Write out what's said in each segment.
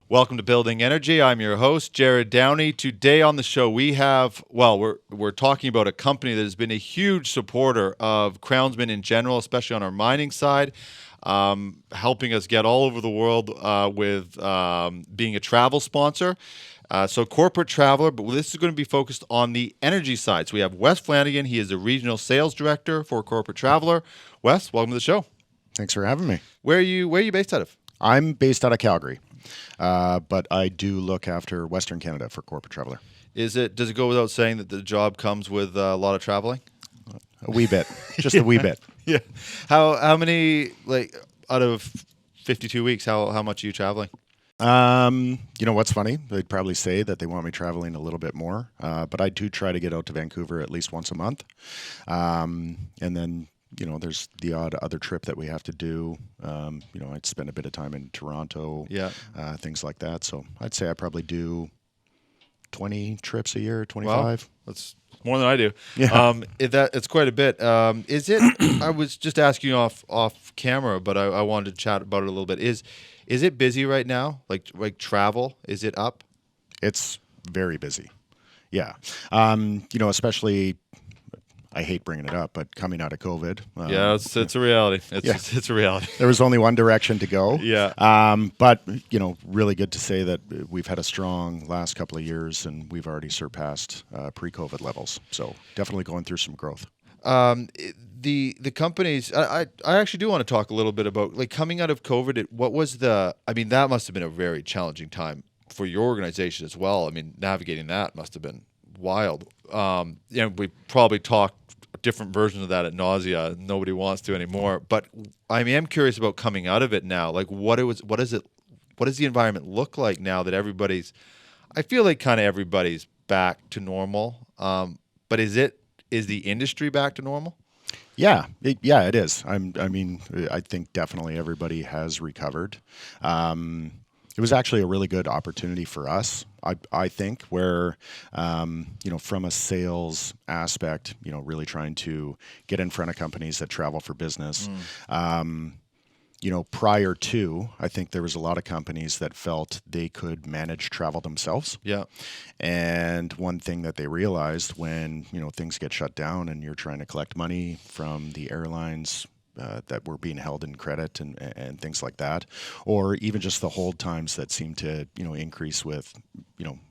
Welcome to Building Energy. I'm your host, Jared Downey. Today on the show, we have, we're talking about a company that has been a huge supporter of Crownsman in general, especially on our mining side, helping us get all over the world with being a travel sponsor. So Corporate Traveler, but this is going to be focused on the energy side. So we have Wes Flanagan. He is the Regional Sales Director for Corporate Traveler. Wes, welcome to the show. Thanks for having me. Where are you based out of? I'm based out of Calgary, but I do look after Western Canada for Corporate Traveler. Does it go without saying that the job comes with a lot of traveling? A wee bit, just a wee bit. Yeah. How many, like, out of 52 weeks, how much are you traveling? You know what's funny? They'd probably say that they want me traveling a little bit more, but I do try to get out to Vancouver at least once a month. And then, there's the odd other trip that we have to do. I'd spend a bit of time in Toronto, things like that. So I'd say I probably do 20 trips a year, 25. Wow, that's more than I do. Yeah. It's quite a bit. Is it? I was just asking you off camera, but I wanted to chat about it a little bit. Is it busy right now? Like travel, is it up? It's very busy. Yeah. Especially, I hate bringing it up, but coming out of COVID. Yeah, it's a reality. It's a reality. There was only one direction to go. Yeah. But, really good to say that we've had a strong last couple of years and we've already surpassed pre-COVID levels. So definitely going through some growth. The companies, I actually do want to talk a little bit about, like, coming out of COVID. That must have been a very challenging time for your organization as well. I mean, navigating that must have been wild. We probably talked different versions of that at nausea. Nobody wants to anymore. But I am curious about coming out of it now. Like, what does the environment look like now that I feel like kind of everybody's back to normal. But is the industry back to normal? Yeah, it is. I think definitely everybody has recovered. It was actually a really good opportunity for us, I think, where, from a sales aspect, really trying to get in front of companies that travel for business. Prior to, I think there was a lot of companies that felt they could manage travel themselves. Yeah. And one thing that they realized when, things get shut down and you're trying to collect money from the airlines that were being held in credit and things like that, or even just the hold times that seem to, increase with,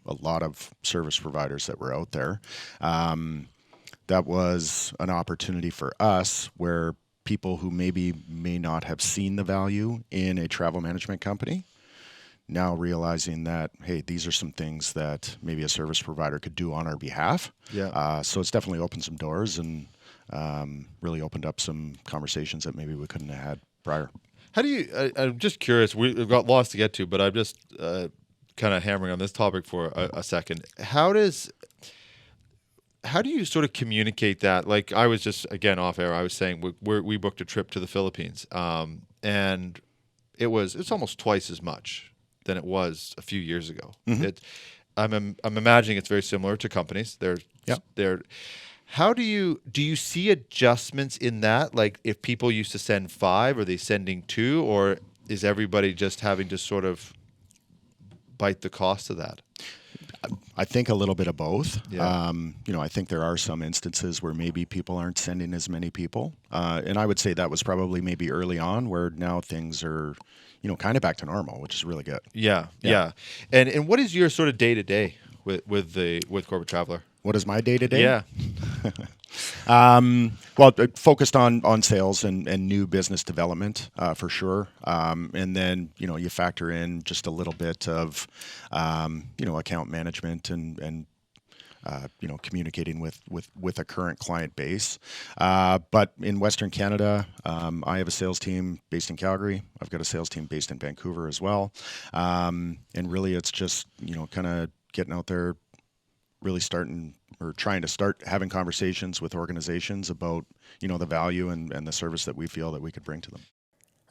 a lot of service providers that were out there. That was an opportunity for us where people who may not have seen the value in a travel management company now realizing that, hey, these are some things that maybe a service provider could do on our behalf. Yeah. So it's definitely opened some doors and really opened up some conversations that maybe we couldn't have had prior. How do you? I'm just curious. We've got lots to get to, but I'm just kind of hammering on this topic for a second. How do you sort of communicate that? Like, I was just, again, off air, I was saying we booked a trip to the Philippines, and it's almost twice as much than it was a few years ago. Mm-hmm. I'm imagining it's very similar to companies. How do you see adjustments in that? Like, if people used to send 5, are they sending 2, or is everybody just having to sort of bite the cost of that? I think a little bit of both. Yeah. I think there are some instances where maybe people aren't sending as many people. And I would say that was probably maybe early on, where now things are, kind of back to normal, which is really good. Yeah. And what is your sort of day-to-day with Corporate Traveler? What is my day-to-day? Yeah. Focused on sales and new business development for sure. And then, you factor in just a little bit of, account management and communicating with a current client base. But in Western Canada, I have a sales team based in Calgary. I've got a sales team based in Vancouver as well. And really it's just, kind of getting out there, really trying to start having conversations with organizations about, the value and the service that we feel that we could bring to them.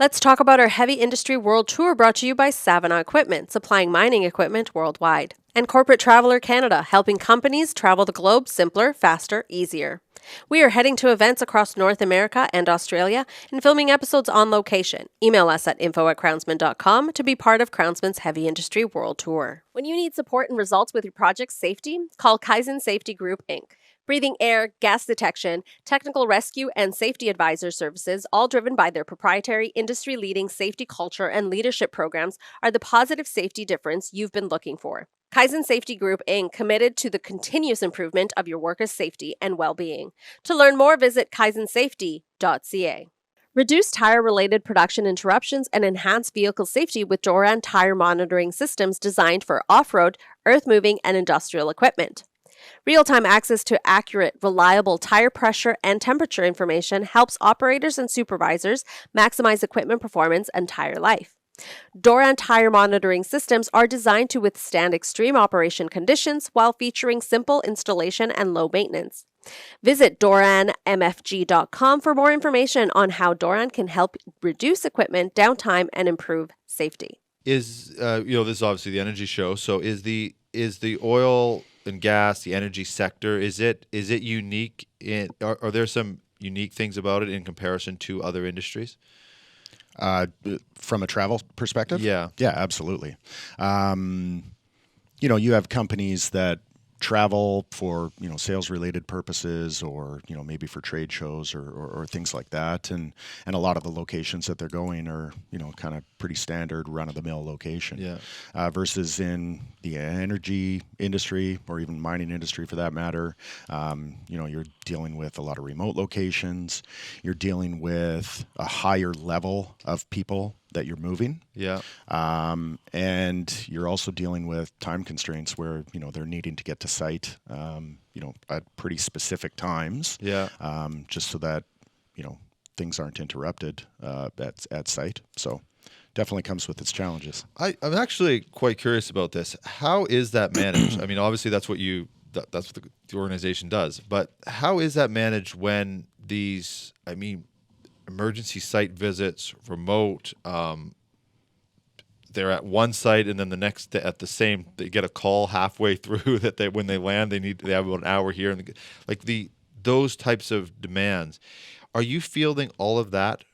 Let's talk about our Heavy Industry World Tour, brought to you by Savona Equipment, supplying mining equipment worldwide. And Corporate Traveler Canada, helping companies travel the globe simpler, faster, easier. We are heading to events across North America and Australia and filming episodes on location. Email us at info@crownsman.com to be part of Crownsman's Heavy Industry World Tour. When you need support and results with your project's safety, call Kaizen Safety Group, Inc. Breathing air, gas detection, technical rescue, and safety advisor services, all driven by their proprietary industry-leading safety culture and leadership programs, are the positive safety difference you've been looking for. Kaizen Safety Group, Inc., committed to the continuous improvement of your workers' safety and well-being. To learn more, visit kaizensafety.ca. Reduce tire-related production interruptions and enhance vehicle safety with Doran tire monitoring systems designed for off-road, earth-moving, and industrial equipment. Real-time access to accurate, reliable tire pressure and temperature information helps operators and supervisors maximize equipment performance and tire life. Doran tire monitoring systems are designed to withstand extreme operation conditions while featuring simple installation and low maintenance. Visit doranmfg.com for more information on how Doran can help reduce equipment downtime and improve safety. This is obviously the energy show. So is the oil and gas, the energy sector, is it unique? Are there some unique things about it in comparison to other industries? From a travel perspective? Yeah. Yeah, absolutely. You have companies that travel for, sales related purposes or, maybe for trade shows or things like that. And a lot of the locations that they're going are, kind of pretty standard run of the mill location. Yeah. Versus in the energy industry or even mining industry for that matter, you're dealing with a lot of remote locations. You're dealing with a higher level of people that you're moving. Yeah. And you're also dealing with time constraints where, they're needing to get to site, at pretty specific times. Yeah. Just so that, things aren't interrupted at site. So definitely comes with its challenges. I'm actually quite curious about this. How is that managed? I mean, obviously that's what that's what the organization does, but how is that managed when these, emergency site visits, remote, they're at one site and then the next they get a call halfway through that when they land they have about an hour here and those types of demands. Are you fielding all of that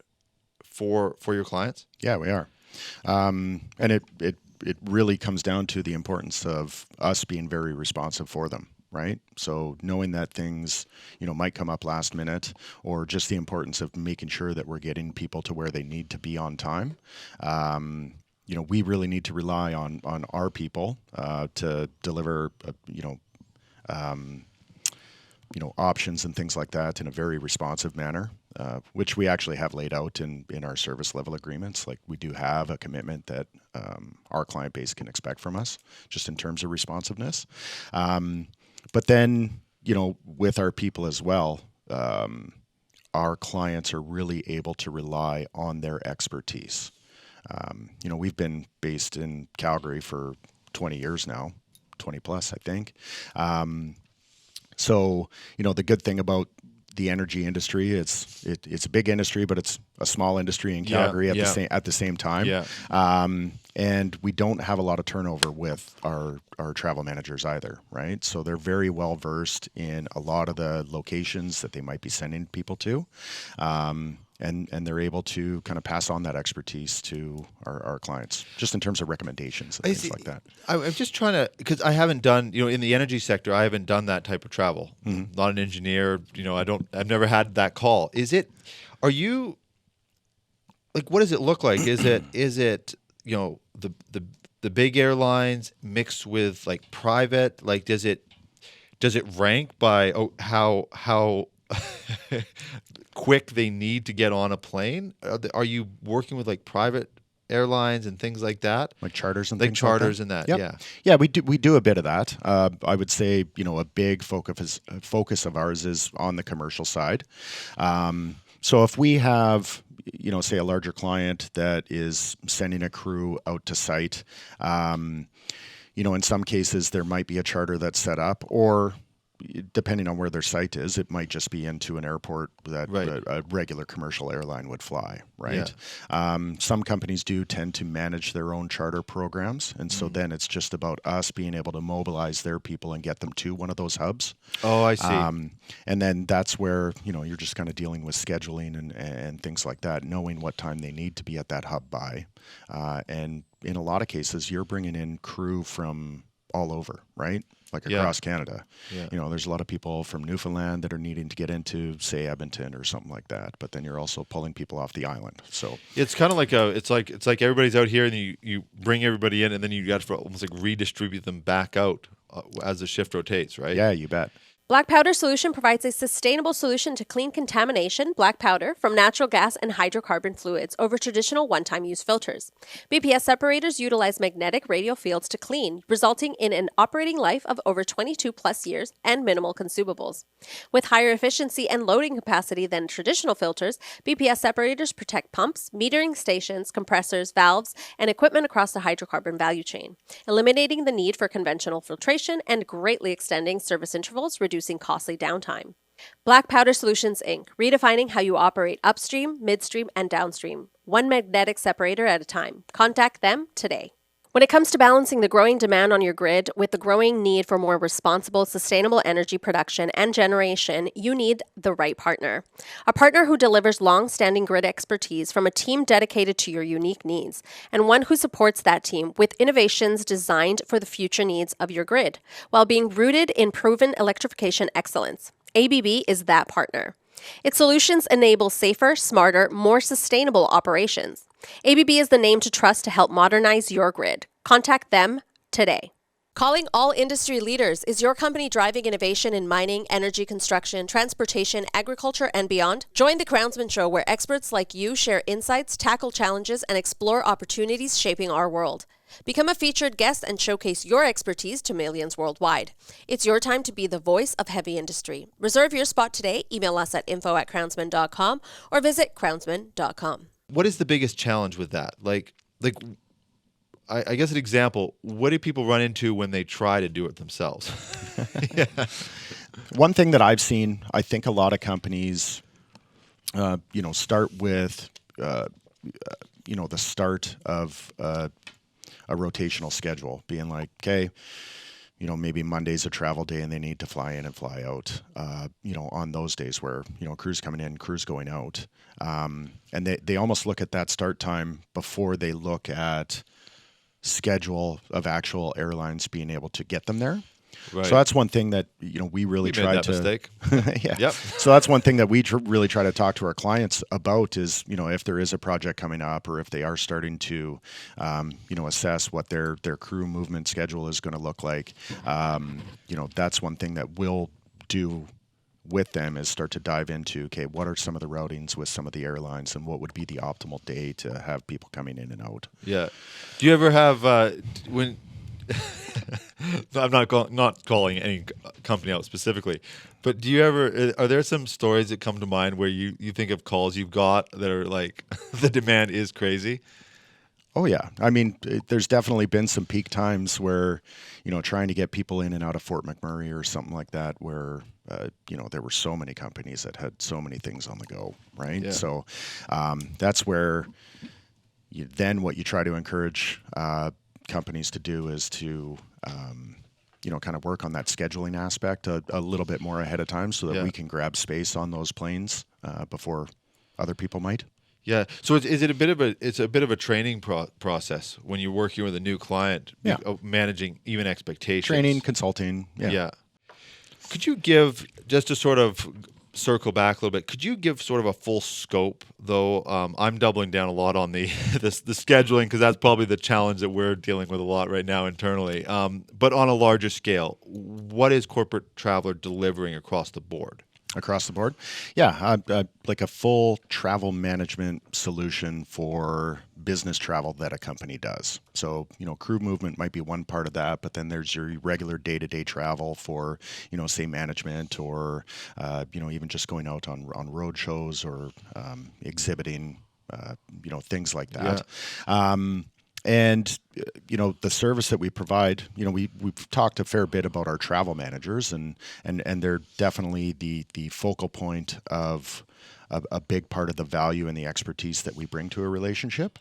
for your clients? Yeah, we are. And it really comes down to the importance of us being very responsive for them. Right. So knowing that things, might come up last minute, or just the importance of making sure that we're getting people to where they need to be on time. We really need to rely on our people to deliver, options and things like that in a very responsive manner, which we actually have laid out in our service level agreements. Like we do have a commitment that our client base can expect from us just in terms of responsiveness. But then, with our people as well, our clients are really able to rely on their expertise. We've been based in Calgary for 20 years now, 20 plus, I think. So, the good thing about the energy industry, it's a big industry, but it's a small industry in Calgary at the same time. Yeah. And we don't have a lot of turnover with our travel managers either, right? So they're very well versed in a lot of the locations that they might be sending people to. And they're able to kind of pass on that expertise to our clients, just in terms of recommendations and things like that. I'm just trying to, because I haven't done, in the energy sector, I haven't done that type of travel. Mm-hmm. Not an engineer, I've never had that call. Are you, what does it look like? Is it the big airlines mixed with private? Does it rank by how quick they need to get on a plane? Are you working with private airlines and things like that? Like charters and like things charters like that? and that, Yep. yeah. Yeah, we do a bit of that. I would say, a big focus of ours is on the commercial side. So if we have, say a larger client that is sending a crew out to site, in some cases there might be a charter that's set up, or depending on where their site is, it might just be into an airport that Right. a regular commercial airline would fly, right? Some companies do tend to manage their own charter programs, and so then it's just about us being able to mobilize their people and get them to one of those hubs. Oh, I see. And then that's where, you're just kind of dealing with scheduling and things like that, knowing what time they need to be at that hub by. And in a lot of cases, you're bringing in crew from all over, right? Like across Canada. Yeah. There's a lot of people from Newfoundland that are needing to get into, say, Edmonton or something like that. But then you're also pulling people off the island. So It's kind of like it's like everybody's out here, and you bring everybody in, and then you got to almost like redistribute them back out as the shift rotates, right? yeah, you bet. Black Powder Solution provides a sustainable solution to clean contamination, black powder, from natural gas and hydrocarbon fluids over traditional one-time use filters. BPS separators utilize magnetic radial fields to clean, resulting in an operating life of over 22 plus years and minimal consumables. With higher efficiency and loading capacity than traditional filters, BPS separators protect pumps, metering stations, compressors, valves, and equipment across the hydrocarbon value chain, eliminating the need for conventional filtration and greatly extending service intervals, reducing costly downtime. Black Powder Solutions, Inc., redefining how you operate upstream, midstream, and downstream, one magnetic separator at a time. Contact them today. When it comes to balancing the growing demand on your grid with the growing need for more responsible, sustainable energy production and generation, you need the right partner. A partner who delivers long-standing grid expertise from a team dedicated to your unique needs, and one who supports that team with innovations designed for the future needs of your grid, while being rooted in proven electrification excellence. ABB is that partner. Its solutions enable safer, smarter, more sustainable operations. ABB is the name to trust to help modernize your grid. Contact them today. Calling all industry leaders. Is your company driving innovation in mining, energy, construction, transportation, agriculture, and beyond? Join the Crownsman Show, where experts like you share insights, tackle challenges, and explore opportunities shaping our world. Become a featured guest and showcase your expertise to millions worldwide. It's your time to be the voice of heavy industry. Reserve your spot today. Email us at info@crownsman.com or visit crownsman.com. What is the biggest challenge with that? I guess an example, what do people run into when they try to do it themselves? One thing that I've seen, I think a lot of companies, start with, the start of a rotational schedule, being like, okay, maybe Monday's a travel day and they need to fly in and fly out, on those days where, crews coming in, crews going out. And they almost look at that start time before they look at schedule of actual airlines being able to get them there. Right. So that's one thing that we really We try made that to mistake. yeah. Yep. So that's one thing that we really try to talk to our clients about is if there is a project coming up or if they are starting to assess what their crew movement schedule is going to look like. That's one thing that we'll do with them is start to dive into, okay, what are some of the routings with some of the airlines and what would be the optimal day to have people coming in and out. Yeah. Do you ever have when I'm not calling any company out specifically, but do you ever are there some stories that come to mind where you think of calls you've got that are like the demand is crazy? Oh yeah. I mean, there's definitely been some peak times where, trying to get people in and out of Fort McMurray or something like that where, there were so many companies that had so many things on the go, right? Yeah. So that's where what you try to encourage companies to do is to, kind of work on that scheduling aspect a little bit more ahead of time so that we can grab space on those planes before other people might. Yeah. So is it a bit of a training process when you're working with a new client, managing even expectations, Training, consulting. Yeah. Could you give, just to sort of circle back a little bit, could you give sort of a full scope, though? I'm doubling down a lot on the scheduling because that's probably the challenge that we're dealing with a lot right now internally. But on a larger scale, what is Corporate Traveler delivering across the board? Across the board? Yeah, like a full travel management solution for business travel that a company does. So, crew movement might be one part of that, but then there's your regular day-to-day travel for, say management or, even just going out on road shows or exhibiting, things like that. And the service that we provide, we've talked a fair bit about our travel managers, and they're definitely the focal point of a big part of the value and the expertise that we bring to a relationship.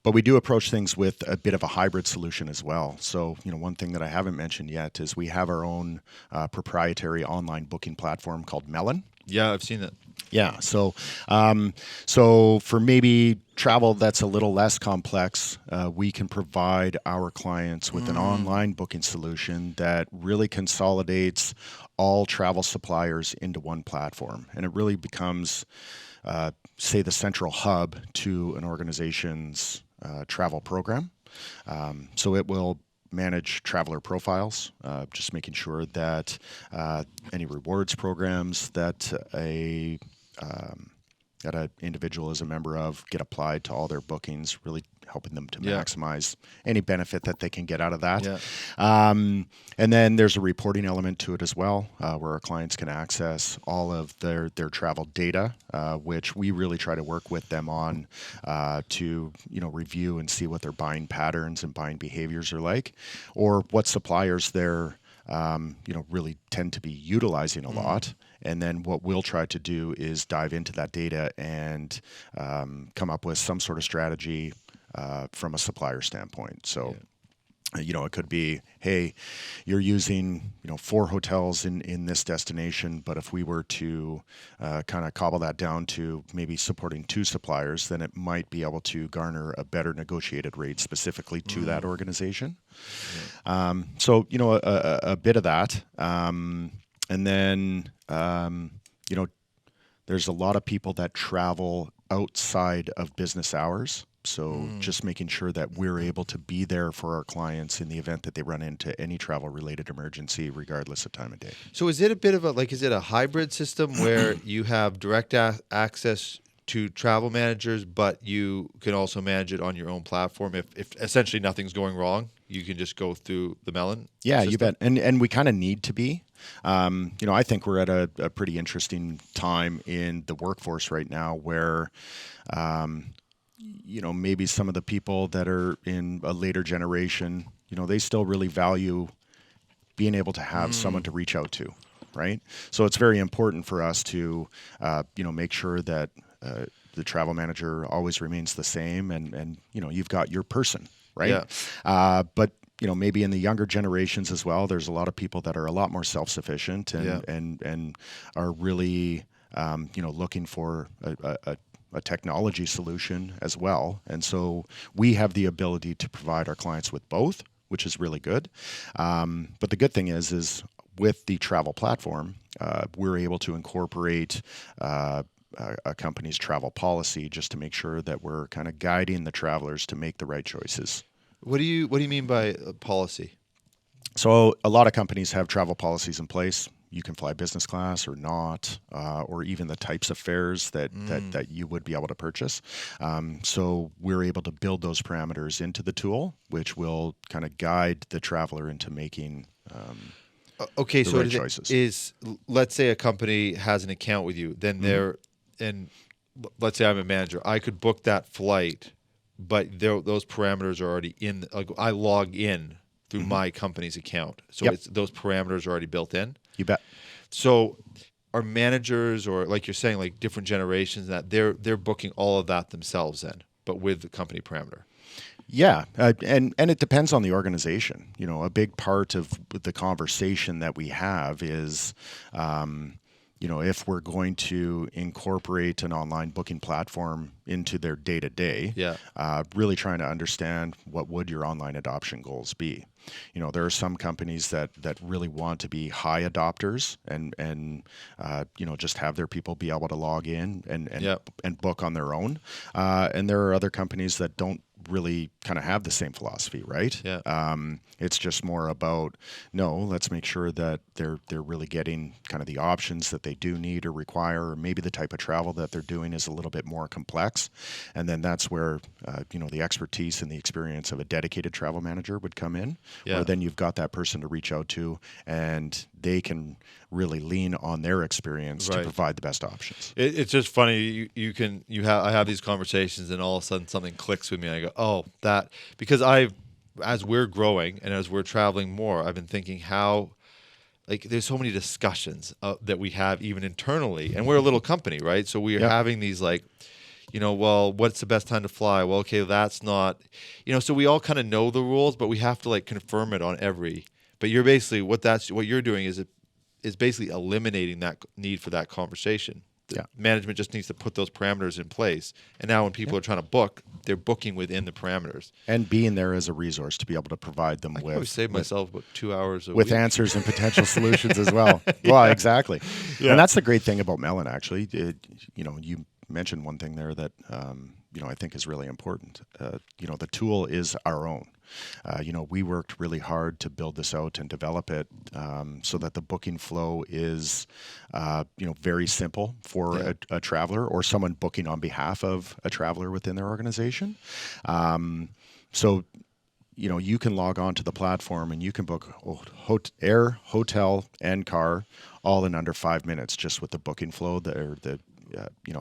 But we do approach things with a bit of a hybrid solution as well. So, one thing that I haven't mentioned yet is we have our own proprietary online booking platform called Melon. Yeah, I've seen that. Yeah. So for maybe travel that's a little less complex, we can provide our clients with an online booking solution that really consolidates all travel suppliers into one platform. And it really becomes, say, the central hub to an organization's travel program. So it will manage traveler profiles, just making sure that any rewards programs that an individual is a member of get applied to all their bookings, really helping them to maximize any benefit that they can get out of that. Yeah. And then there's a reporting element to it as well, where our clients can access all of their travel data, which we really try to work with them on to review and see what their buying patterns and buying behaviors are like, or what suppliers they're really tend to be utilizing a lot. And then what we'll try to do is dive into that data and come up with some sort of strategy from a supplier standpoint. So, it could be, hey, you're using, 4 hotels in this destination, but if we were to kind of cobble that down to maybe supporting 2 suppliers, then it might be able to garner a better negotiated rate specifically to that organization. So, a bit of that. And then, there's a lot of people that travel outside of business hours. So just making sure that we're able to be there for our clients in the event that they run into any travel-related emergency, regardless of time of day. So is it a bit of is it a hybrid system where you have direct access to travel managers, but you can also manage it on your own platform? If essentially nothing's going wrong, you can just go through the Melon system? You bet. And we kind of need to be. I think we're at a pretty interesting time in the workforce right now where, maybe some of the people that are in a later generation, they still really value being able to have someone to reach out to, right? So it's very important for us to, make sure that the travel manager always remains the same and you've got your person, right? Yeah. But maybe in the younger generations as well, there's a lot of people that are a lot more self-sufficient and are really, looking for a technology solution as well. And so we have the ability to provide our clients with both, which is really good. But the good thing is with the travel platform, we're able to incorporate a company's travel policy just to make sure that we're kind of guiding the travelers to make the right choices. What do you mean by policy? So a lot of companies have travel policies in place. You can fly business class or not, or even the types of fares that you would be able to purchase. So we're able to build those parameters into the tool, which will kind of guide the traveler into making okay, the so right choices. Is let's say a company has an account with you, then and let's say I'm a manager, I could book that flight, but those parameters are already in. I log in through my company's account, so those parameters are already built in. You bet. So are managers, or like you're saying, like different generations, that they're booking all of that themselves then, but with the company parameter? Yeah, and it depends on the organization. A big part of the conversation that we have is, if we're going to incorporate an online booking platform into their day-to-day, really trying to understand what would your online adoption goals be. There are some companies that really want to be high adopters and just have their people be able to log in and book on their own. And there are other companies that don't really kind of have the same philosophy, right? Yeah. It's just more about, let's make sure that they're really getting kind of the options that they do need or require, or maybe the type of travel that they're doing is a little bit more complex. And then that's where, the expertise and the experience of a dedicated travel manager would come in, where then you've got that person to reach out to, and they can really lean on their experience to Right. provide the best options. It's just funny. I have these conversations, and all of a sudden something clicks with me. And I go, oh, that because as we're growing and as we're traveling more, I've been thinking how, like, there's so many discussions that we have even internally, and we're a little company, right? So we are Yep. having these, like, well, what's the best time to fly? Well, okay, that's not, so we all kind of know the rules, but we have to like confirm it on every. But you're basically what you're doing is basically eliminating that need for that conversation. Yeah. Management just needs to put those parameters in place, and now when people are trying to book, they're booking within the parameters. And being there as a resource to be able to provide them I probably with save myself about 2 hours a with week. answers and potential solutions as well. Well, exactly. Yeah. And that's the great thing about Melon, actually. You mentioned one thing there that, I think is really important. The tool is our own. We worked really hard to build this out and develop it so that the booking flow is, very simple for a traveler or someone booking on behalf of a traveler within their organization. So you can log on to the platform and you can book air, hotel, and car all in under 5 minutes just with the booking flow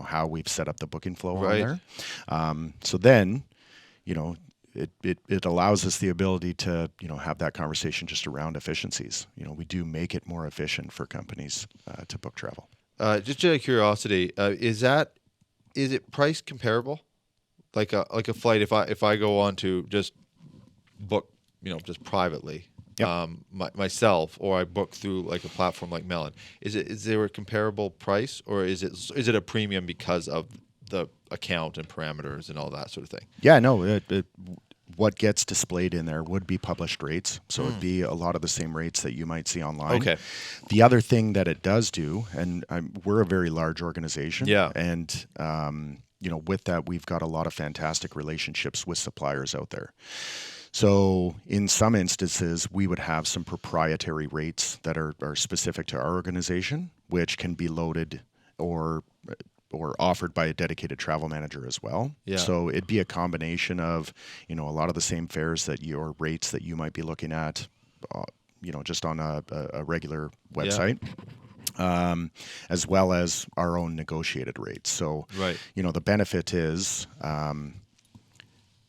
how we've set up the booking flow Right. on there. So then, it allows us the ability to, have that conversation just around efficiencies. We do make it more efficient for companies to book travel. Just out of curiosity, is it price comparable? Like a flight, if I go on to just book, just privately, Yep. Myself, or I book through like a platform like Melon, is there a comparable price, or is it a premium because of the account and parameters and all that sort of thing? Yeah, no, what gets displayed in there would be published rates. So it'd be a lot of the same rates that you might see online. Okay. The other thing that it does do, and we're a very large organization. Yeah. And, with that, we've got a lot of fantastic relationships with suppliers out there. So in some instances, we would have some proprietary rates that are specific to our organization, which can be loaded or offered by a dedicated travel manager as well. Yeah. So it'd be a combination of, a lot of the same fares your rates that you might be looking at, just on a regular website. As well as our own negotiated rates. So, Right. The benefit is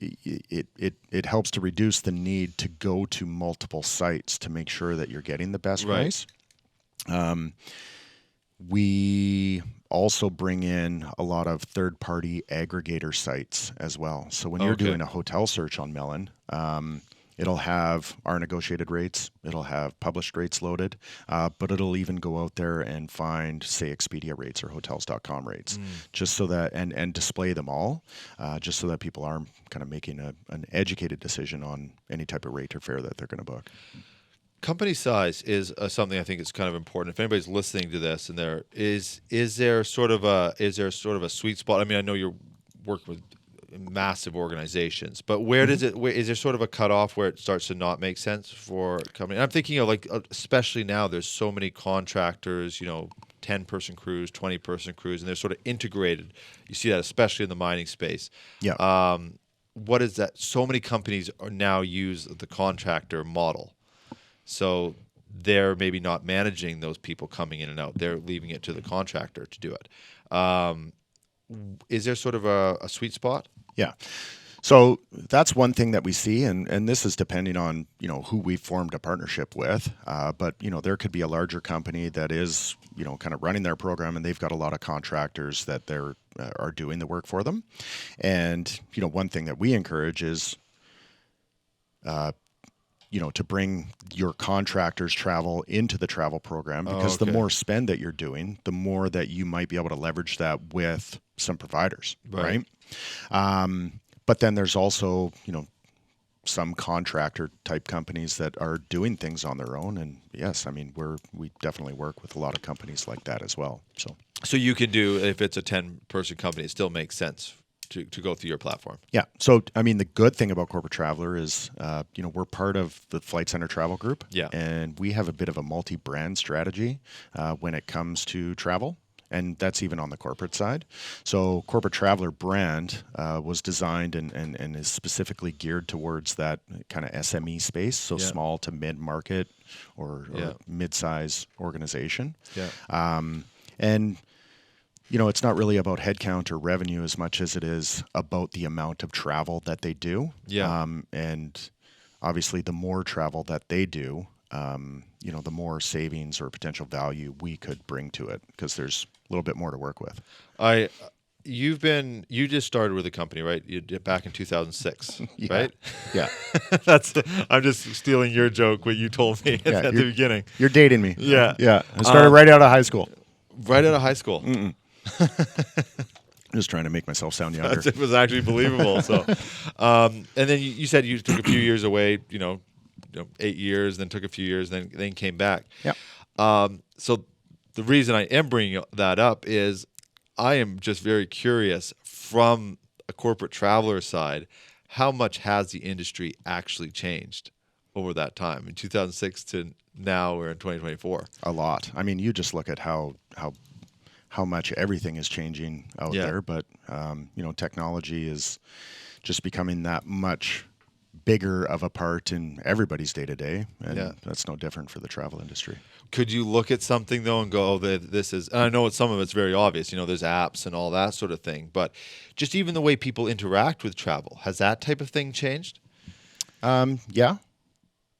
it helps to reduce the need to go to multiple sites to make sure that you're getting the best Right. price. We also bring in a lot of third-party aggregator sites as well. So when you're Okay. doing a hotel search on Melon, it'll have our negotiated rates, it'll have published rates loaded, but it'll even go out there and find, say, Expedia rates or Hotels.com rates, just so that, and display them all, just so that people are kind of making an educated decision on any type of rate or fare that they're going to book. Company size is something I think is kind of important. If anybody's listening to this, and is there sort of a sweet spot? I mean, I know you're working with massive organizations, but where does it? Is there sort of a cutoff where it starts to not make sense for a company? And I'm thinking of especially now, there's so many contractors, 10-person crews, 20-person crews, and they're sort of integrated. You see that especially in the mining space. Yeah. What is that? So many companies now use the contractor model. So they're maybe not managing those people coming in and out. They're leaving it to the contractor to do it. Is there sort of a sweet spot? Yeah. So that's one thing that we see, and this is depending on, who we formed a partnership with. But, there could be a larger company that is, kind of running their program, and they've got a lot of contractors that they're are doing the work for them. And, one thing that we encourage is, to bring your contractors' travel into the travel program, because the more spend that you're doing, the more that you might be able to leverage that with some providers, right? But then there's also, some contractor type companies that are doing things on their own. And yes, I mean, we definitely work with a lot of companies like that as well. So you can do, if it's a 10-person company, it still makes sense to go through your platform. Yeah. So, I mean, the good thing about Corporate Traveler is, we're part of the Flight Center Travel Group. Yeah. And we have a bit of a multi-brand strategy when it comes to travel. And that's even on the corporate side. So Corporate Traveler brand was designed and is specifically geared towards that kind of SME space, so Yeah. small to mid-market or Yeah. mid-size organization. Yeah. And it's not really about headcount or revenue as much as it is about the amount of travel that they do. Yeah. And obviously, the more travel that they do, the more savings or potential value we could bring to it because there's a little bit more to work with. You just started with the company, right? You did back in 2006, Yeah. right? Yeah. I'm just stealing your joke, what you told me Yeah, at the beginning. You're dating me. Yeah. Yeah. I started right out of high school. Right out of high school. Just trying to make myself sound younger. It was actually believable. So, and then you said you took a few years away, 8 years, then took a few years, then came back. Yeah. So the reason I am bringing that up is I am just very curious from a corporate traveler side, how much has the industry actually changed over that time in 2006 to now we're in 2024? A lot. I mean, you just look at how much everything is changing out Yeah. there, but technology is just becoming that much bigger of a part in everybody's day to day, and Yeah. that's no different for the travel industry. Could you look at something though and go, "Oh, this is"? And I know some of it's very obvious. There's apps and all that sort of thing, but just even the way people interact with travel, has that type of thing changed? Yeah,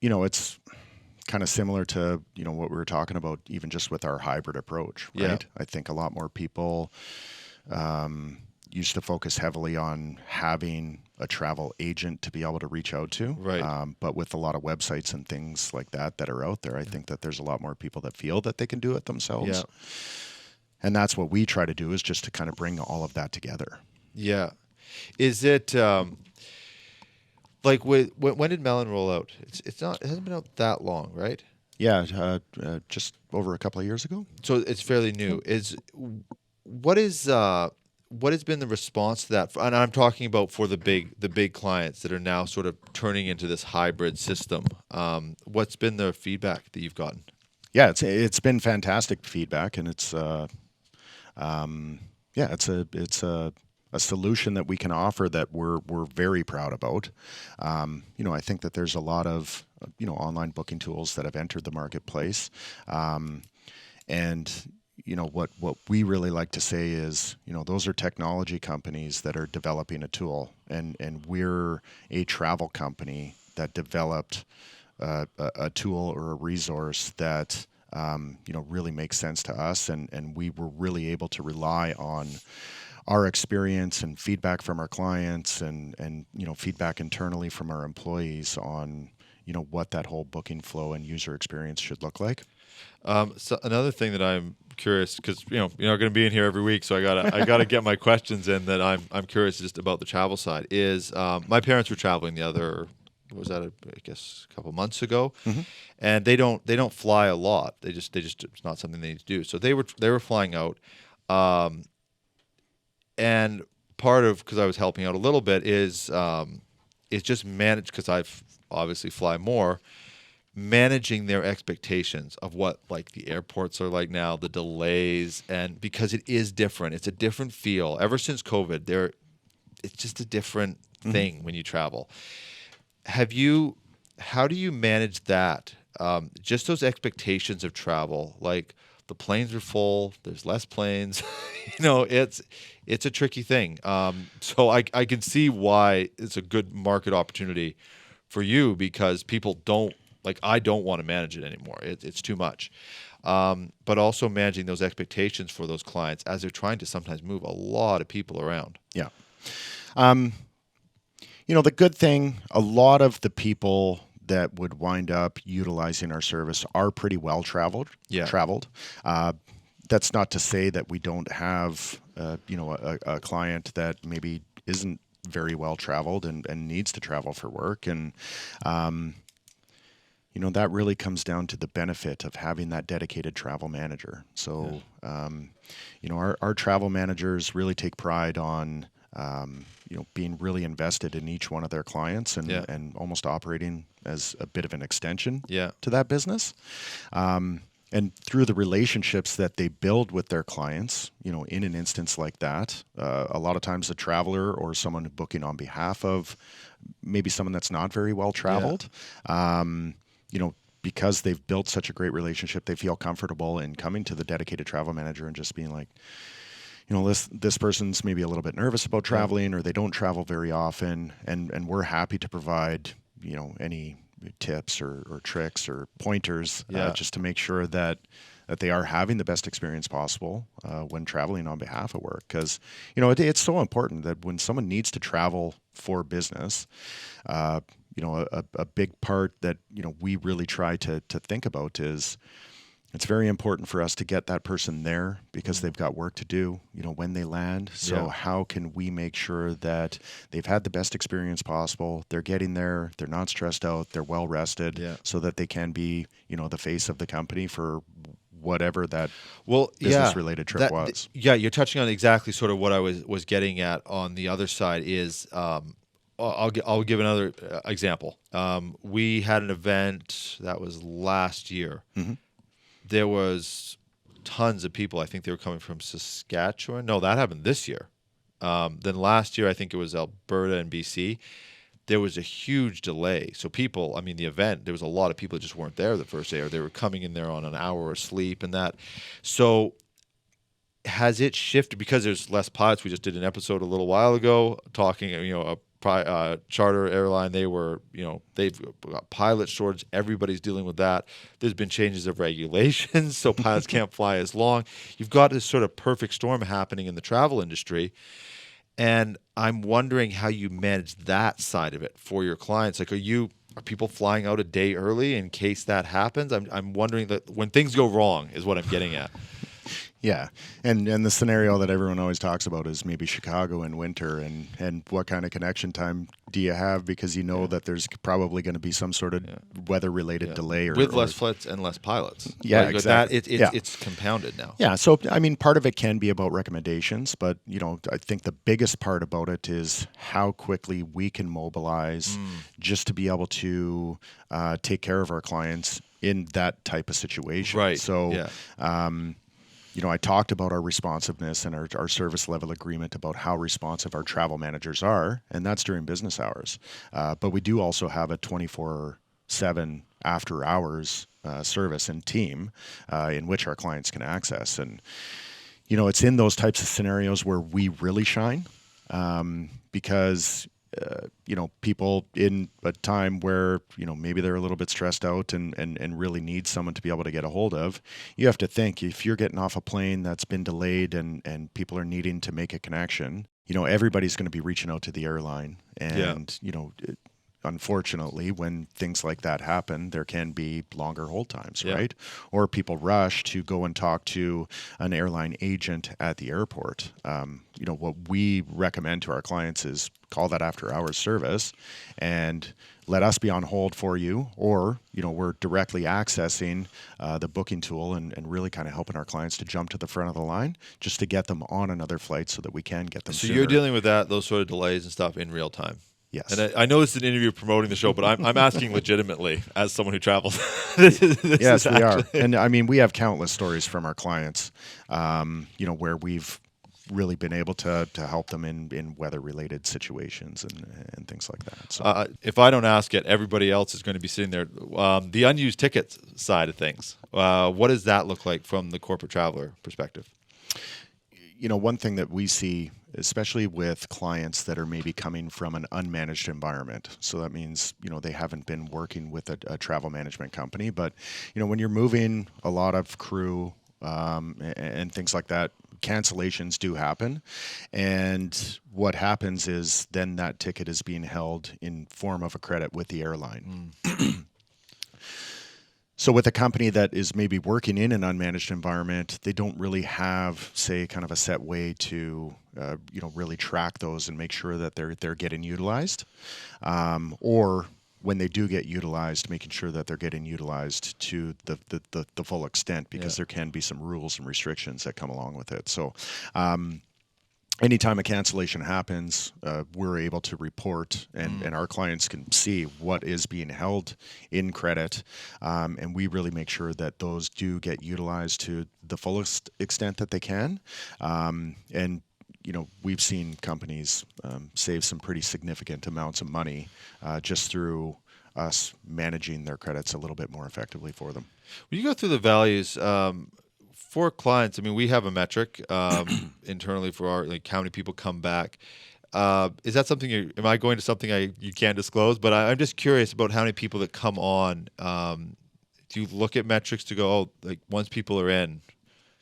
it's kind of similar to what we were talking about, even just with our hybrid approach, right? Yeah. I think a lot more people used to focus heavily on having a travel agent to be able to reach out to. Right. But with a lot of websites and things like that are out there, I think that there's a lot more people that feel that they can do it themselves. Yeah. And that's what we try to do, is just to kind of bring all of that together. Yeah. Is it like when did Melon roll out? It hasn't been out that long, right? Yeah, just over a couple of years ago. So it's fairly new. What has been the response to that? And I'm talking about for the big clients that are now sort of turning into this hybrid system. What's been the feedback that you've gotten? Yeah, it's been fantastic feedback, and it's a solution that we can offer that we're very proud about. I think that there's a lot of online booking tools that have entered the marketplace, and what we really like to say is those are technology companies that are developing a tool, and we're a travel company that developed a tool or a resource that really makes sense to us, and we were really able to rely on our experience and feedback from our clients and feedback internally from our employees on what that whole booking flow and user experience should look like. So another thing that I'm curious, because you're not going to be in here every week, so I gotta get my questions in that I'm curious just about the travel side. Is my parents were traveling I guess a couple months ago, and they don't fly a lot. They just it's not something they need to do. So they were flying out, and part of, because I was helping out a little bit, is it's just managed, because I've obviously fly more, managing their expectations of what like the airports are like now, the delays, and because it is different, it's a different feel. Ever since COVID, it's just a different thing when you travel. How do you manage that? Just those expectations of travel, like the planes are full, there's less planes. It's a tricky thing. So I can see why it's a good market opportunity for you, because people I don't want to manage it anymore. It's too much. But also managing those expectations for those clients as they're trying to sometimes move a lot of people around. Yeah. The good thing, a lot of the people that would wind up utilizing our service are pretty well traveled. Yeah. That's not to say that we don't have, a client that maybe isn't very well traveled and needs to travel for work. And, that really comes down to the benefit of having that dedicated travel manager. So, our travel managers really take pride on, being really invested in each one of their clients and almost operating as a bit of an extension Yeah. to that business. And through the relationships that they build with their clients, in an instance like that, a lot of times a traveler or someone booking on behalf of maybe someone that's not very well traveled, because they've built such a great relationship, they feel comfortable in coming to the dedicated travel manager and just being like, this person's maybe a little bit nervous about traveling, or they don't travel very often, and we're happy to provide, any tips or tricks or pointers just to make sure that they are having the best experience possible when traveling on behalf of work. Because, it's so important that when someone needs to travel for business, a big part that, we really try to think about is it's very important for us to get that person there because they've got work to do, when they land. So how can we make sure that they've had the best experience possible? They're getting there. They're not stressed out. They're well rested so that they can be, the face of the company for whatever that business-related trip was. You're touching on exactly sort of what I was getting at on the other side is I'll give another example. We had an event that was last year. Mm-hmm. There was tons of people. I think they were coming from Saskatchewan. No, that happened this year. Then last year, I think it was Alberta and BC. There was a huge delay. So people, the event, there was a lot of people that just weren't there the first day, or they were coming in there on an hour of sleep and that. So has it shifted because there's less pilots? We just did an episode a little while ago talking, a charter airline, they were, they've got pilot shortage. Everybody's dealing with that. There's been changes of regulations, so pilots can't fly as long. You've got this sort of perfect storm happening in the travel industry. And I'm wondering how you manage that side of it for your clients. Like, are people flying out a day early in case that happens? I'm wondering that when things go wrong is what I'm getting at. Yeah, and the scenario that everyone always talks about is maybe Chicago in winter, and what kind of connection time do you have, because that there's probably going to be some sort of weather-related delay with less flights and less pilots. Yeah, like exactly. It's compounded now. Yeah, so part of it can be about recommendations, but I think the biggest part about it is how quickly we can mobilize just to be able to take care of our clients in that type of situation. Right. So. I talked about our responsiveness and our service level agreement about how responsive our travel managers are, and that's during business hours. But we do also have a 24/7 after hours service and team in which our clients can access. And, it's in those types of scenarios where we really shine because people in a time where, maybe they're a little bit stressed out and really need someone to be able to get a hold of. You have to think, if you're getting off a plane that's been delayed and people are needing to make a connection, everybody's going to be reaching out to the airline. And, unfortunately, when things like that happen, there can be longer hold times, right? Or people rush to go and talk to an airline agent at the airport. What we recommend to our clients is call that after-hours service and let us be on hold for you, or, we're directly accessing the booking tool and really kind of helping our clients to jump to the front of the line just to get them on another flight so that we can get them So sooner. You're dealing with those sort of delays and stuff in real time? Yes. And I know this is an interview promoting the show, but I'm asking legitimately as someone who travels. Yes, we are. And we have countless stories from our clients, where we've really been able to help them in weather-related situations and things like that. So, if I don't ask it, everybody else is going to be sitting there. The unused tickets side of things, what does that look like from the corporate traveler perspective? One thing that we see, especially with clients that are maybe coming from an unmanaged environment. So that means, they haven't been working with a travel management company. But, when you're moving a lot of crew and things like that, cancellations do happen. And what happens is then that ticket is being held in form of a credit with the airline. So with a company that is maybe working in an unmanaged environment, they don't really have, say, kind of a set way to, really track those and make sure that they're getting utilized, or when they do get utilized, making sure that they're getting utilized to the full extent, because there can be some rules and restrictions that come along with it. So anytime a cancellation happens, we're able to report, and our clients can see what is being held in credit, and we really make sure that those do get utilized to the fullest extent that they can. And we've seen companies save some pretty significant amounts of money just through us managing their credits a little bit more effectively for them. When you go through the values for clients, I mean, we have a metric internally for our how many people come back. Is that something? Am I going to something you can't disclose? But I'm just curious about how many people that come on. Do you look at metrics to go, once people are in?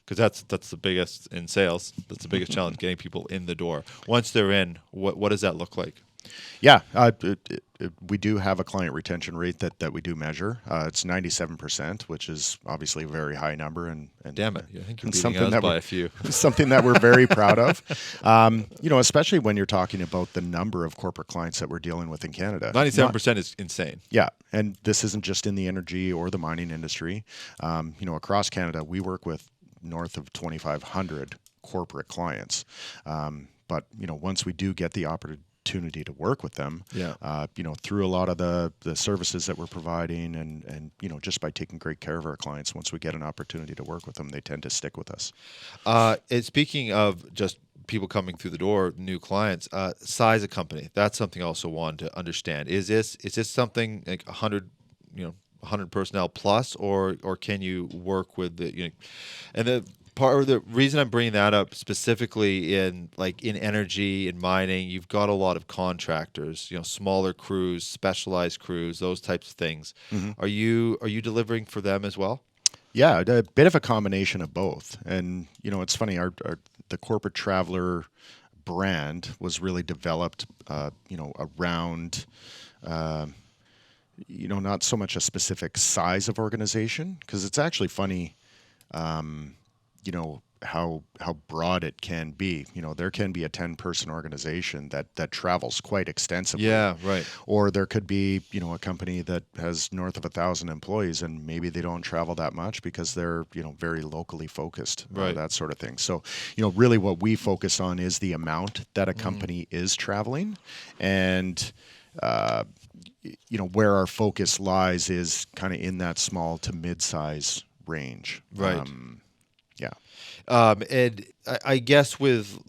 Because that's the biggest in sales. That's the biggest challenge, getting people in the door. Once they're in, what does that look like? Yeah, we do have a client retention rate that we do measure. It's 97%, which is obviously a very high number. And damn it, I think you're beating something us that by a few. Something that we're very proud of. Especially when you're talking about the number of corporate clients that we're dealing with in Canada. 97% is insane. Yeah, and this isn't just in the energy or the mining industry. Across Canada, we work with north of 2,500 corporate clients. But once we do get the opportunity to work with them, through a lot of the services that we're providing, and just by taking great care of our clients, once we get an opportunity to work with them, they tend to stick with us. And speaking of just people coming through the door, new clients, size of company, that's something I also want to understand. Is this something like 100 personnel plus, or can you work with and the part of the reason I'm bringing that up specifically in energy and mining, you've got a lot of contractors, smaller crews, specialized crews, those types of things. Mm-hmm. Are you delivering for them as well? Yeah, a bit of a combination of both. And it's funny, the Corporate Traveler brand was really developed around not so much a specific size of organization, because it's actually funny, how broad it can be. There can be a 10-person organization that travels quite extensively. Yeah, right. Or there could be, a company that has north of 1,000 employees, and maybe they don't travel that much because they're, very locally focused, right. That sort of thing. So, really what we focus on is the amount that a company is traveling, and where our focus lies is kind of in that small to mid-size range. Right. Yeah. And I guess with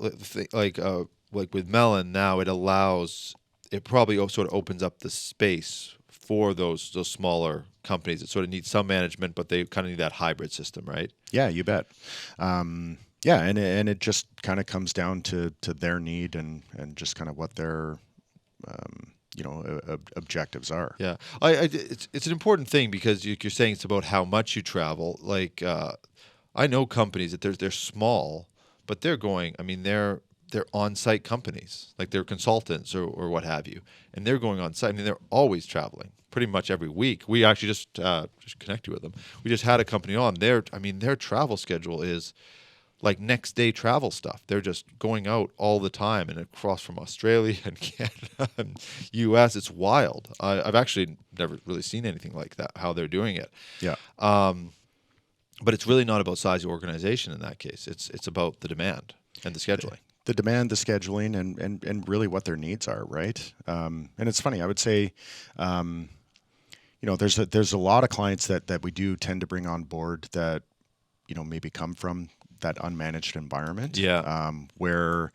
with Melon now, it probably sort of opens up the space for those smaller companies that sort of need some management, but they kind of need that hybrid system, right? Yeah, you bet. Yeah, and it just kind of comes down to their need and just kind of what their objectives are. Yeah, it's an important thing because you're saying it's about how much you travel. I know companies that they're small, but they're going. I mean, they're on-site companies, like they're consultants or what have you, and they're going on-site. I mean, they're always traveling, pretty much every week. We actually just connected with them. We just had a company on. Their travel schedule is like next day travel stuff. They're just going out all the time and across from Australia and Canada and US. It's wild. I've actually never really seen anything like that, how they're doing it. Yeah. But it's really not about size of organization in that case. It's about the demand and the scheduling. The demand, the scheduling, and really what their needs are, right? And it's funny, I would say, there's a lot of clients that we do tend to bring on board that, maybe come from that unmanaged environment. Yeah. Where,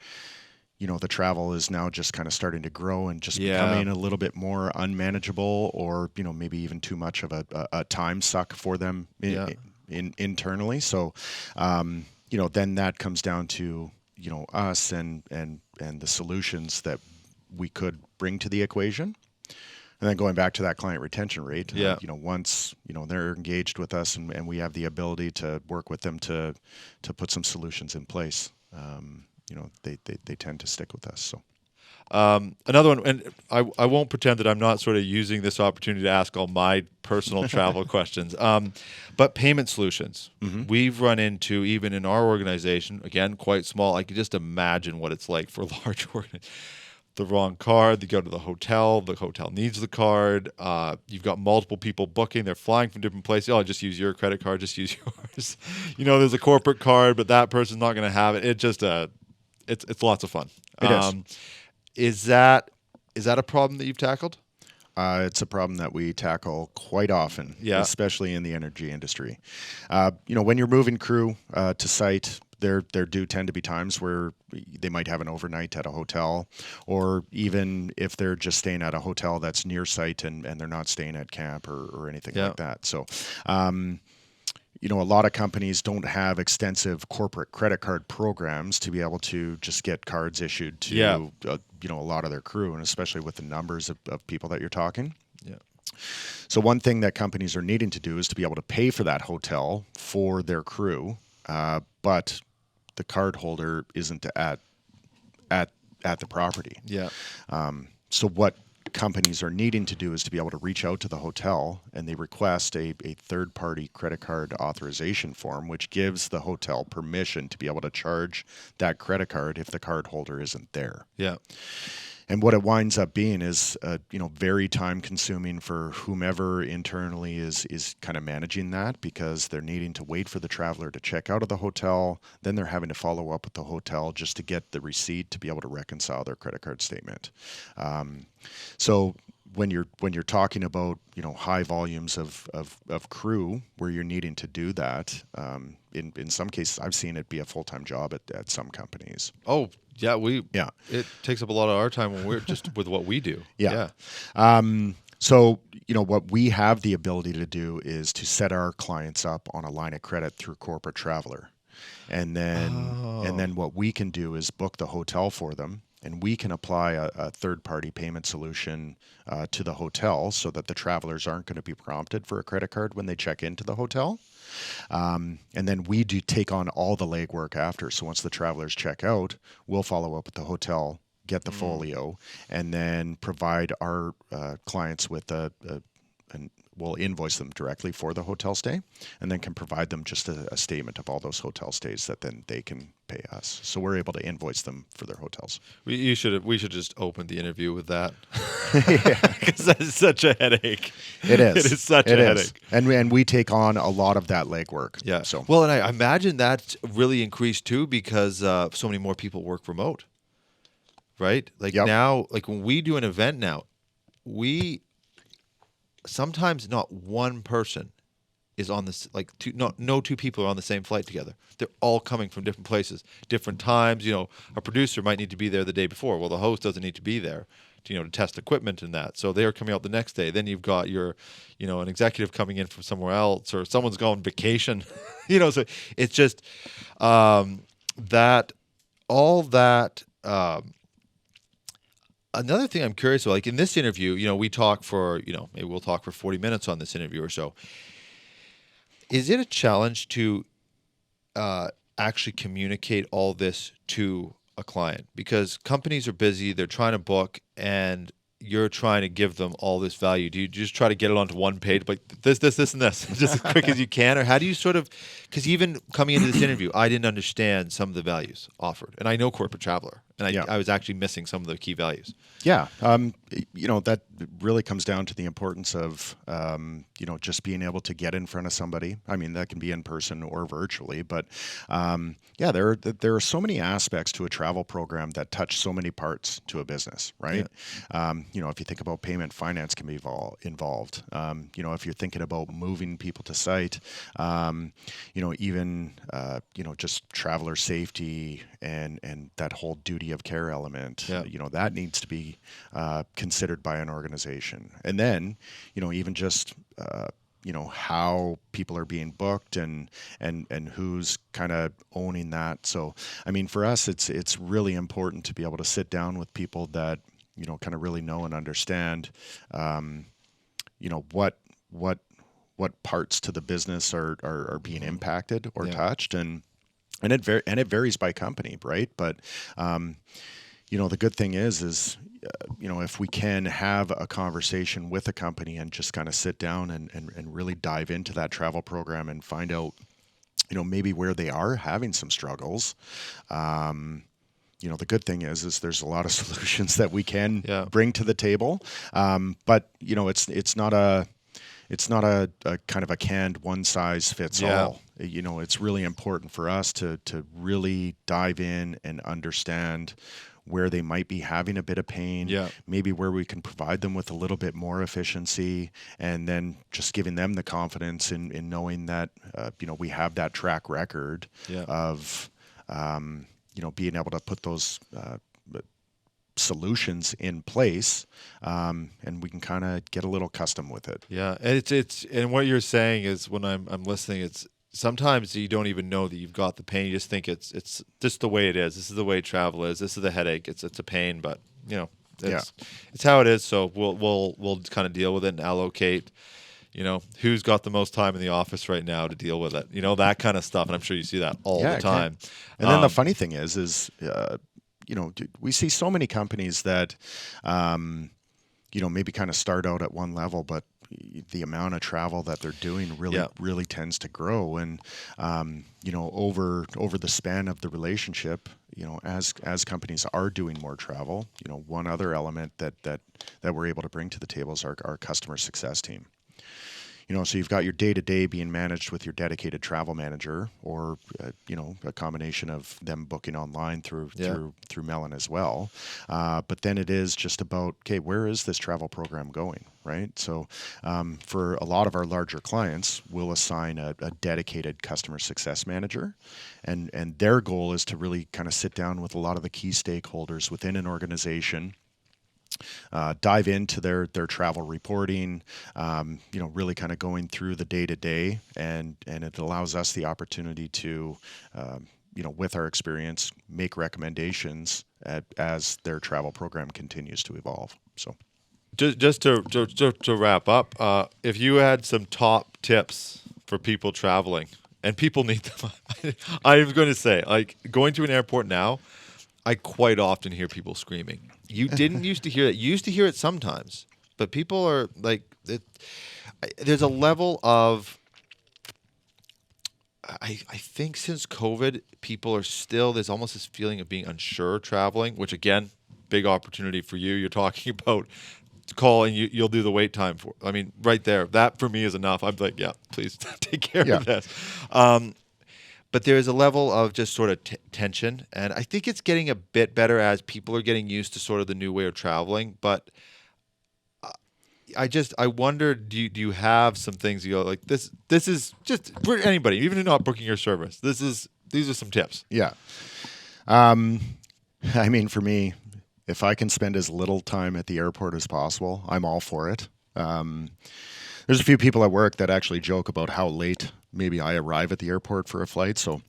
the travel is now just kind of starting to grow and just becoming a little bit more unmanageable, or, maybe even too much of a time suck for them internally. So, then that comes down to, us and the solutions that we could bring to the equation. And then going back to that client retention rate, once, they're engaged with us and we have the ability to work with them to put some solutions in place, they tend to stick with us. So. Another one, and I won't pretend that I'm not sort of using this opportunity to ask all my personal travel questions, but payment solutions. Mm-hmm. We've run into, even in our organization, again, quite small, I can just imagine what it's like for a large organization. The wrong card, they go to the hotel needs the card, you've got multiple people booking, they're flying from different places. Oh, just use your credit card, just use yours. There's a corporate card, but that person's not going to have it. It's just it's lots of fun. It is. Is that a problem that you've tackled? It's a problem that we tackle quite often, Yeah. especially in the energy industry. When you're moving crew to site, there do tend to be times where they might have an overnight at a hotel, or even if they're just staying at a hotel that's near site and they're not staying at camp or anything like that. So, a lot of companies don't have extensive corporate credit card programs to be able to just get cards issued to, a lot of their crew, and especially with the numbers of people that you're talking. Yeah. So one thing that companies are needing to do is to be able to pay for that hotel for their crew, but the card holder isn't at the property. Yeah. So what companies are needing to do is to be able to reach out to the hotel, and they request a third-party credit card authorization form, which gives the hotel permission to be able to charge that credit card if the card holder isn't there. Yeah. And what it winds up being is, very time-consuming for whomever internally is kind of managing that, because they're needing to wait for the traveler to check out of the hotel. Then they're having to follow up with the hotel just to get the receipt to be able to reconcile their credit card statement. So when you're talking about high volumes of crew where you're needing to do that, in some cases I've seen it be a full-time job at some companies. Oh yeah, it takes up a lot of our time when we're just with what we do. Yeah. So what we have the ability to do is to set our clients up on a line of credit through Corporate Traveler, and then what we can do is book the hotel for them. And we can apply a third-party payment solution to the hotel so that the travelers aren't going to be prompted for a credit card when they check into the hotel. And then we do take on all the legwork after. So once the travelers check out, we'll follow up with the hotel, get the folio, and then provide our clients with we'll invoice them directly for the hotel stay, and then can provide them just a statement of all those hotel stays that then they can pay us. So we're able to invoice them for their hotels. We should just open the interview with that, because that's such a headache. It is. It is such a headache. And we take on a lot of that legwork. Yeah. So Well, and I imagine that's really increased too, because so many more people work remote, right? Like now, like when we do an event now, sometimes not one person is on this, no two people are on the same flight together. They're all coming from different places, different times. A producer might need to be there the day before. Well, the host doesn't need to be there to test equipment and that. So they're coming out the next day. Then you've got your, an executive coming in from somewhere else, or someone's going on vacation. So it's just that all that. Another thing I'm curious about, like in this interview, we talk for, maybe we'll talk for 40 minutes on this interview or so. Is it a challenge to actually communicate all this to a client? Because companies are busy, they're trying to book, and you're trying to give them all this value. Do you just try to get it onto one page, like this, and this, just as quick as you can? Or how do you because even coming into this interview, I didn't understand some of the values offered. And I know Corporate Traveler, and I was actually missing some of the key values. Yeah. That really comes down to the importance of, just being able to get in front of somebody. I mean, that can be in person or virtually, but there are so many aspects to a travel program that touch so many parts to a business, right? Yeah. If you think about payment, finance can be involved. If you're thinking about moving people to site, even just traveler safety and that whole duty of care element, that needs to be considered by an organization. And then, even just how people are being booked and who's kind of owning that. So, I mean, for us, it's really important to be able to sit down with people that kind of really know and understand, what parts to the business are being impacted or touched, and it varies by company, right? But the good thing is if we can have a conversation with a company and just kind of sit down and really dive into that travel program and find out, maybe where they are having some struggles. The good thing is there's a lot of solutions that we can bring to the table. But it's it's not a kind of a canned one size fits Yeah. all. It's really important for us to really dive in and understand where they might be having a bit of pain, Yeah. maybe where we can provide them with a little bit more efficiency, and then just giving them the confidence in knowing that, we have that track record Yeah. of, being able to put those solutions in place, and we can kind of get a little custom with it. Yeah, and it's and what you're saying is when I'm listening, it's sometimes you don't even know that you've got the pain. You just think it's just the way it is. This is the way travel is. This is the headache. It's a pain, but it's how it is. So we'll kind of deal with it and allocate. Who's got the most time in the office right now to deal with it. That kind of stuff, and I'm sure you see that all the time. And then the funny thing is we see so many companies that, maybe kind of start out at one level, but the amount of travel that they're doing really tends to grow. And, over the span of the relationship, as companies are doing more travel, one other element that we're able to bring to the table is our customer success team. So you've got your day-to-day being managed with your dedicated travel manager, or a combination of them booking online through Melon as well. But then it is just about, okay, where is this travel program going, right? So for a lot of our larger clients, we'll assign a dedicated customer success manager, and their goal is to really kind of sit down with a lot of the key stakeholders within an organization. Dive into their travel reporting, really kind of going through the day-to-day, and it allows us the opportunity to, with our experience, make recommendations as their travel program continues to evolve. So, Just to wrap up, if you had some top tips for people traveling, and people need them, I'm going to say, like going to an airport now, I quite often hear people screaming. You didn't used to hear it. You used to hear it sometimes, but people are like, there's a level of, I think since COVID, people are still, there's almost this feeling of being unsure traveling, which again, big opportunity for you. You're talking about call and you'll do the wait time for. I mean, right there, that for me is enough. I'm like, yeah, please take care of this. But there is a level of just sort of tension, and I think it's getting a bit better as people are getting used to sort of the new way of traveling. But I wonder, do you have some things you go like this? This is just for anybody, even if you're not booking your service. These are some tips. Yeah, I mean, for me, if I can spend as little time at the airport as possible, I'm all for it. There's a few people at work that actually joke about how late maybe I arrive at the airport for a flight, so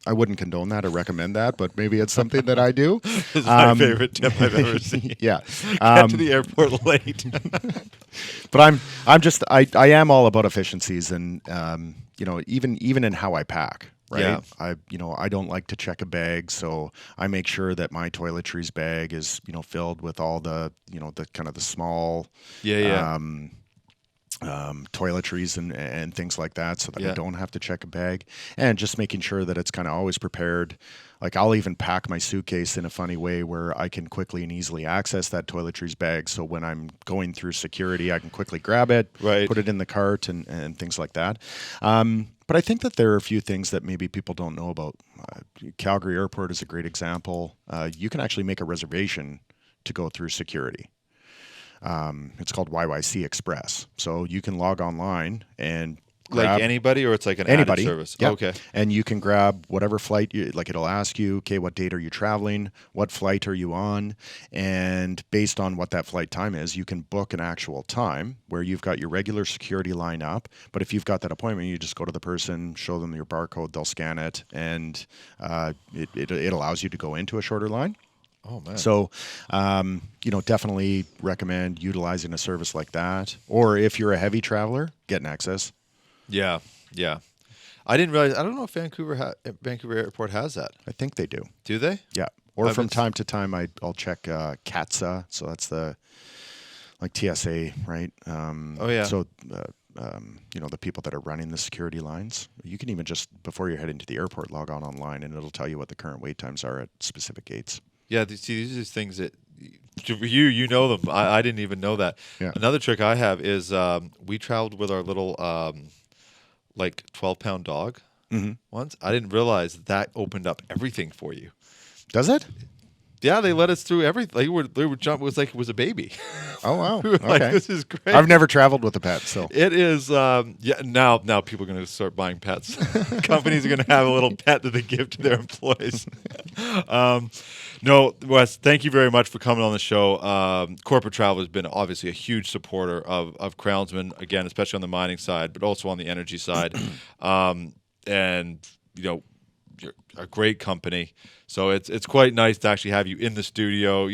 I wouldn't condone that or recommend that, but maybe it's something that I do. This is my favorite tip I've ever seen. Yeah. Get to the airport late. But I am all about efficiencies, and even in how I pack. Right. Yeah. I don't like to check a bag, so I make sure that my toiletries bag is, filled with all the, the kind of the small, toiletries and things like that, so that I don't have to check a bag, and just making sure that it's kind of always prepared. Like I'll even pack my suitcase in a funny way where I can quickly and easily access that toiletries bag. So when I'm going through security, I can quickly grab it, put it in the cart and things like that. But I think that there are a few things that maybe people don't know about. Calgary Airport is a great example. You can actually make a reservation to go through security. It's called YYC Express. So you can log online and grab like anybody, or it's like an anybody added service? Yep. Okay. And you can grab whatever flight it'll ask you, okay, what date are you traveling? What flight are you on? And based on what that flight time is, you can book an actual time where you've got your regular security line up. But if you've got that appointment, you just go to the person, show them your barcode, they'll scan it, and it allows you to go into a shorter line. Oh, man. So, definitely recommend utilizing a service like that. Or if you're a heavy traveler, get an access. Yeah. I didn't realize. I don't know if Vancouver Airport has that. I think they do. Do they? Yeah. Or from time to time, I'll check CATSA. So that's the TSA, right? Oh yeah. So the people that are running the security lines, you can even just before you're heading to the airport, log on online, and it'll tell you what the current wait times are at specific gates. Yeah, these are things that for you know them. I didn't even know that. Yeah. Another trick I have is we traveled with our little like 12-pound dog once. I didn't realize that opened up everything for you. Does it? Yeah, they let us through everything. They were jump. It was like it was a baby. Oh wow. We were Okay. like, this is great. I've never traveled with a pet, so It is. Yeah. Now people are going to start buying pets. Companies are going to have a little pet that they give to their employees. No, Wes, thank you very much for coming on the show. Corporate Travel has been obviously a huge supporter of Crownsman, again, especially on the mining side, but also on the energy side. And you're a great company, so it's quite nice to actually have you in the studio.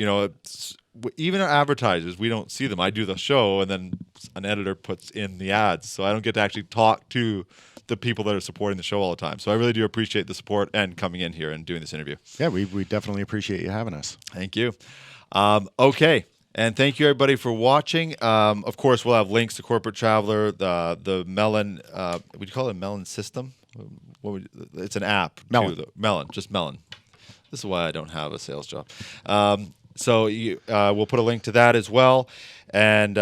Even our advertisers, we don't see them. I do the show, and then an editor puts in the ads, so I don't get to actually talk to the people that are supporting the show all the time. So I really do appreciate the support and coming in here and doing this interview. yeah, we definitely appreciate you having us. Thank you. Okay. And thank you, everybody, for watching. Of course, we'll have links to Corporate Traveler, the Melon, would you call it a Melon system? It's an app. Melon. Melon, just Melon. This is why I don't have a sales job. So we'll put a link to that as well. And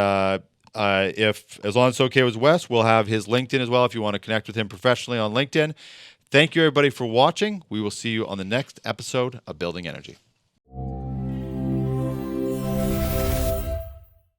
if, as long as it's okay with Wes, we'll have his LinkedIn as well if you want to connect with him professionally on LinkedIn. Thank you, everybody, for watching. We will see you on the next episode of Building Energy.